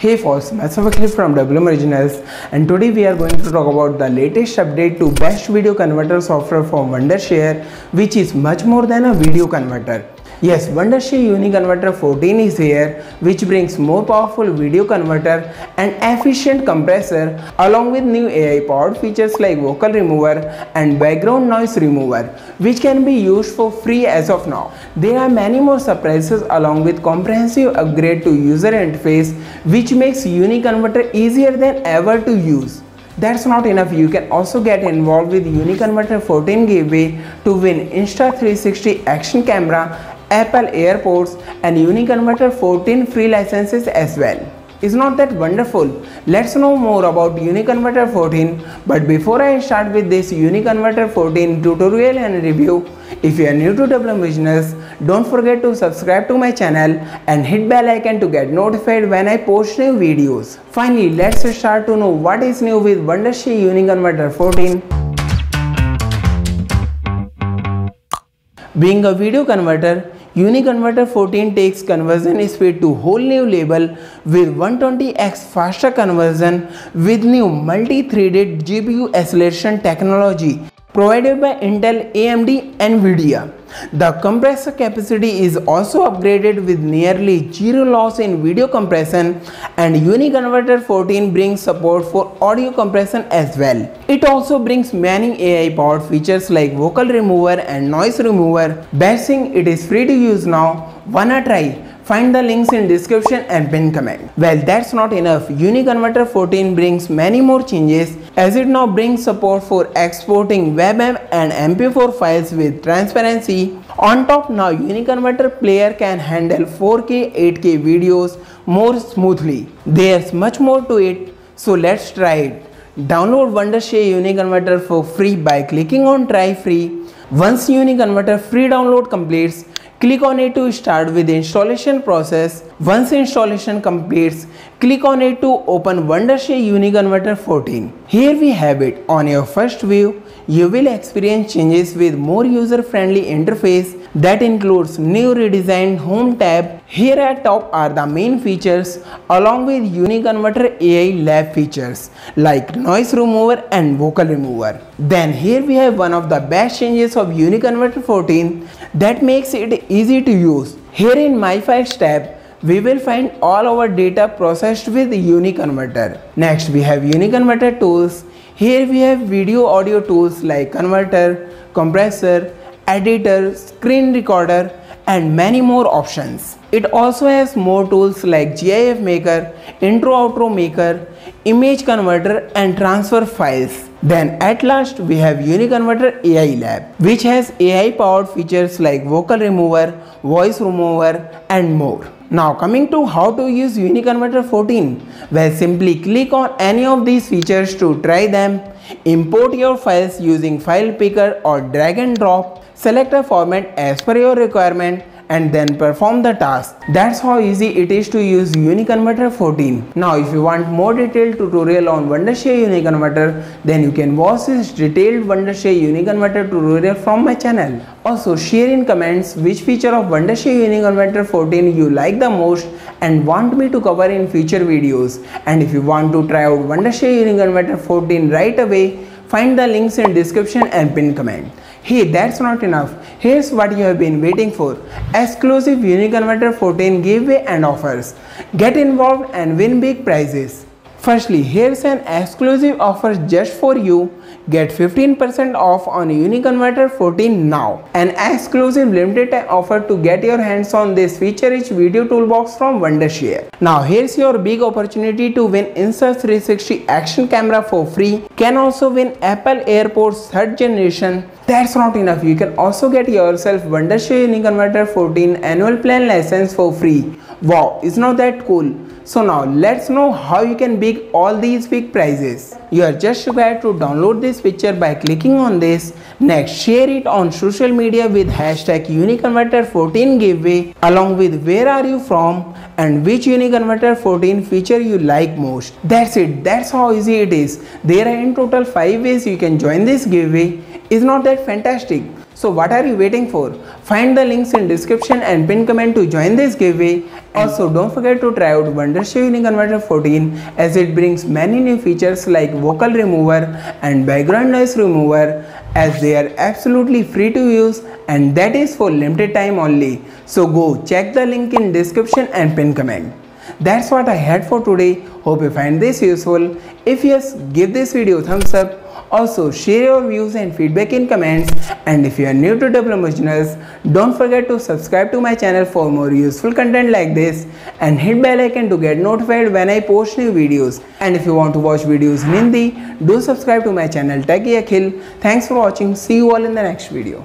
Hey folks, myself Cliff from WM Originals, and today we are going to talk about the latest update to best video converter software from Wondershare, which is much more than a video converter. Yes, Wondershare UniConverter 14 is here, which brings more powerful video converter and efficient compressor along with new AI powered features like vocal remover and background noise remover, which can be used for free as of now. There are many more surprises along with comprehensive upgrade to user interface, which makes UniConverter easier than ever to use. That's not enough, you can also get involved with UniConverter 14 giveaway to win Insta360 action camera, Apple AirPods and UniConverter 14 free licenses as well. Is not that wonderful? Let's know more about UniConverter 14, but before I start with this UniConverter 14 tutorial and review, if you are new to WM Business, don't forget to subscribe to my channel and hit bell icon to get notified when I post new videos. Finally, let's start to know what is new with Wondershare UniConverter 14. Being a video converter, UniConverter 14 takes conversion speed to whole new level with 120x faster conversion with new multi-threaded GPU acceleration technology provided by Intel, AMD, NVIDIA. The compressor capacity is also upgraded with nearly zero loss in video compression, and UniConverter 14 brings support for audio compression as well. It also brings many AI powered features like vocal remover and noise remover. Best thing, it is free to use now. Wanna try? Find the links in description and pin comment. Well, that's not enough. UniConverter 14 brings many more changes as it now brings support for exporting WebM and MP4 files with transparency. On top, now UniConverter player can handle 4K, 8K videos more smoothly. There's much more to it, so let's try it. Download Wondershare UniConverter for free by clicking on Try Free. Once UniConverter free download completes, click on it to start with the installation process. Once installation completes, click on it to open Wondershare UniConverter 14. Here we have it. On your first view, you will experience changes with more user-friendly interface that includes new redesigned home tab. Here at top are the main features along with UniConverter AI lab features like noise remover and vocal remover. Then here we have one of the best changes of UniConverter 14 that makes it easy to use. Here in My Files tab, we will find all our data processed with UniConverter. Next we have UniConverter tools. Here we have video audio tools like converter, compressor, editor, screen recorder and many more options. It also has more tools like GIF maker, intro outro maker, image converter and transfer files. Then at last we have UniConverter AI Lab, which has AI powered features like vocal remover, voice remover and more. Now coming to how to use UniConverter 14. Well, simply click on any of these features to try them. Import your files using file picker or drag and drop. Select a format as per your requirement and then perform the task. That's how easy it is to use UniConverter 14. Now if you want more detailed tutorial on Wondershare UniConverter, then you can watch this detailed Wondershare UniConverter tutorial from my channel. Also share in comments which feature of Wondershare UniConverter 14 you like the most and want me to cover in future videos. And if you want to try out Wondershare UniConverter 14 right away, find the links in description and pin comment. Hey, that's not enough. Here's what you have been waiting for. Exclusive UniConverter 14 giveaway and offers. Get involved and win big prizes. Firstly, here's an exclusive offer just for you. Get 15% off on UniConverter 14 now. An exclusive limited time offer to get your hands on this feature-rich video toolbox from Wondershare. Now here's your big opportunity to win Insta360 action camera for free. Can also win Apple AirPods 3rd generation. That's not enough. You can also get yourself Wondershare UniConverter 14 annual plan license for free. Wow, is not that cool? So now let's know how you can big all these big prizes. You are just required to download this picture by clicking on this. Next, share it on social media with hashtag UniConverter 14 giveaway along with where are you from and which UniConverter 14 feature you like most. That's it. That's how easy it is. There are in total 5 ways you can join this giveaway. Is not that fantastic? So what are you waiting for? Find the links in description and pin comment to join this giveaway. Also don't forget to try out Wondershare Uniconverter 14 as it brings many new features like vocal remover and background noise remover, as they are absolutely free to use and that is for limited time only. So go check the link in description and pin comment. That's what I had for today. Hope you find this useful. If yes, give this video a thumbs up. Also share your views and feedback in comments, and if you are new to Double Emotionals, don't forget to subscribe to my channel for more useful content like this and hit bell icon to get notified when I post new videos. And if you want to watch videos in Hindi, do subscribe to my channel Techie Akhil. Thanks for watching. See you all in the next video.